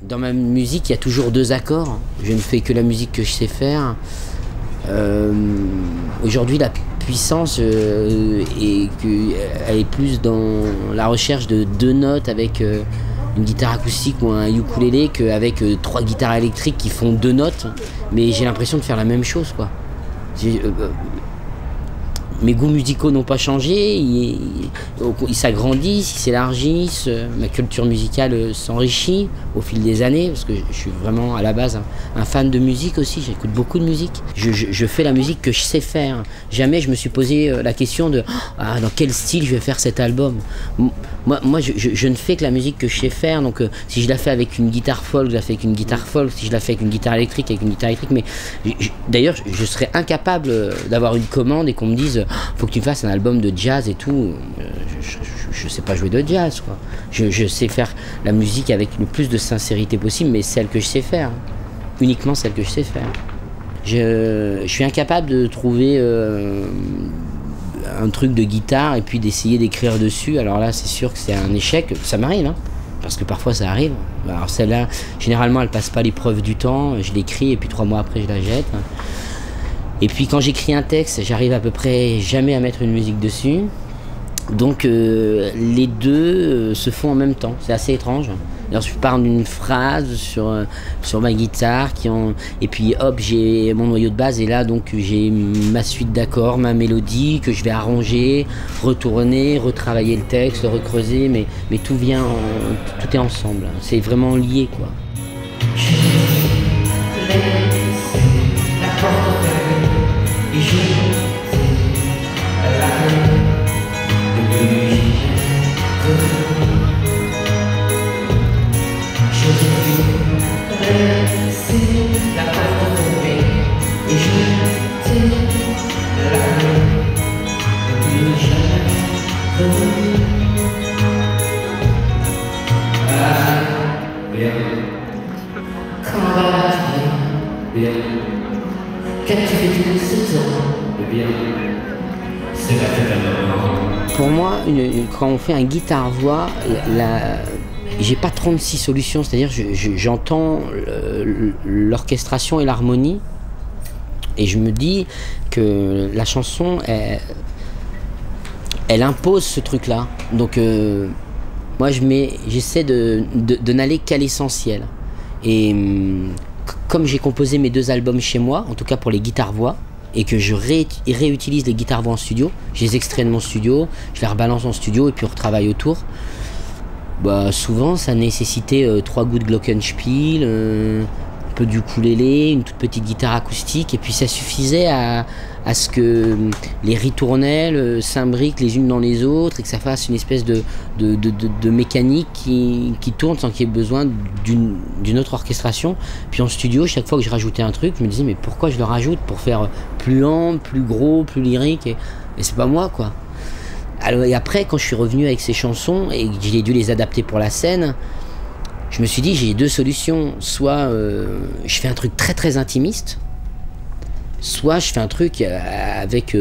Dans ma musique, il y a toujours 2 accords. Je ne fais que la musique que je sais faire. Aujourd'hui, la puissance elle est plus dans la recherche de 2 notes avec une guitare acoustique ou un ukulélé qu'avec 3 guitares électriques qui font 2 notes. Mais j'ai l'impression de faire la même chose, quoi. Mes goûts musicaux n'ont pas changé, ils s'agrandissent, ils s'élargissent, ma culture musicale s'enrichit au fil des années, parce que je suis vraiment à la base un fan de musique aussi, j'écoute beaucoup de musique. Je fais la musique que je sais faire. Jamais je me suis posé la question de dans quel style je vais faire cet album. Moi je ne fais que la musique que je sais faire, donc si je la fais avec une guitare folk, je la fais avec une guitare folk, si je la fais avec une guitare électrique, avec une guitare électrique, mais d'ailleurs je serais incapable d'avoir une commande et qu'on me dise faut que tu fasses un album de jazz et tout. Je sais pas jouer de jazz, quoi. Je sais faire la musique avec le plus de sincérité possible, mais celle que je sais faire. Uniquement celle que je sais faire. Je suis incapable de trouver un truc de guitare et puis d'essayer d'écrire dessus. Alors là, c'est sûr que c'est un échec. Ça m'arrive, hein, parce que parfois ça arrive. Alors celle-là, généralement, elle passe pas l'épreuve du temps. Je l'écris et puis 3 mois après, je la jette. Et puis quand j'écris un texte, j'arrive à peu près jamais à mettre une musique dessus. Donc les deux se font en même temps. C'est assez étrange. Alors, je pars d'une phrase sur ma guitare et puis hop, j'ai mon noyau de base et là donc j'ai ma suite d'accords, ma mélodie que je vais arranger, retourner, retravailler le texte, le recreuser, mais tout vient, tout est ensemble. C'est vraiment lié, quoi. Pour moi, quand on fait un guitare-voix, j'ai pas 36 solutions, c'est-à-dire j'entends l'orchestration et l'harmonie et je me dis que la chanson, elle impose ce truc-là. Donc moi j'essaie de n'aller qu'à l'essentiel. Et comme j'ai composé mes 2 albums chez moi, en tout cas pour les guitares-voix, et que je réutilise les guitares-voix en studio, je les extrais de mon studio, je les rebalance en studio et puis on retravaille autour. Bah, souvent ça nécessitait 3 gouttes de glockenspiel, un peu d'ukulélé, une toute petite guitare acoustique, et puis ça suffisait à ce que les ritournelles s'imbriquent les unes dans les autres et que ça fasse une espèce de mécanique qui tourne sans qu'il y ait besoin d'une autre orchestration. Puis en studio, chaque fois que je rajoutais un truc, je me disais mais pourquoi je le rajoute pour faire plus lent, plus gros, plus lyrique, et c'est pas moi, quoi. Alors, et après, quand je suis revenu avec ces chansons et que j'ai dû les adapter pour la scène, je me suis dit j'ai 2 solutions. Soit je fais un truc très très intimiste, soit je fais un truc avec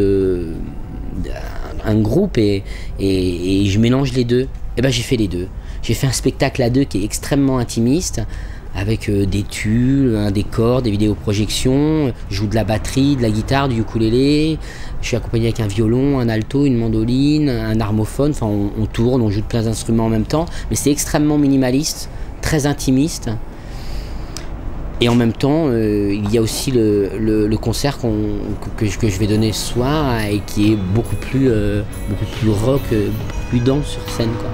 un groupe et je mélange les deux. Et ben j'ai fait les deux. J'ai fait un spectacle à 2 qui est extrêmement intimiste, avec des tuiles, un décor, des vidéoprojections. Je joue de la batterie, de la guitare, du ukulélé. Je suis accompagné avec un violon, un alto, une mandoline, un harmophone. Enfin, on tourne, on joue de plein d'instruments en même temps. Mais c'est extrêmement minimaliste, très intimiste. Et en même temps, il y a aussi le concert que je vais donner ce soir et qui est beaucoup plus rock, plus dense sur scène, quoi.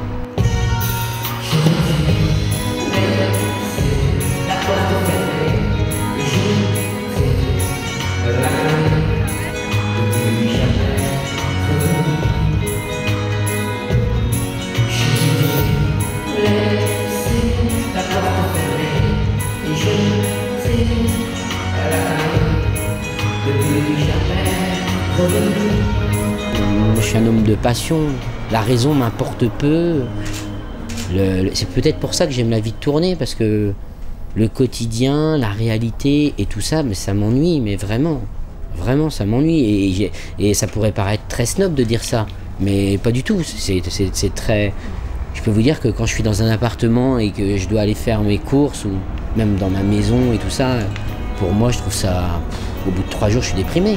Je suis un homme de passion, la raison m'importe peu. C'est peut-être pour ça que j'aime la vie de tournée, parce que le quotidien, la réalité et tout ça, mais ça m'ennuie, mais vraiment ça m'ennuie. Et ça pourrait paraître très snob de dire ça, mais pas du tout. C'est très... Je peux vous dire que quand je suis dans un appartement et que je dois aller faire mes courses, ou même dans ma maison et tout ça, pour moi, je trouve ça... Au bout de 3 jours, je suis déprimé.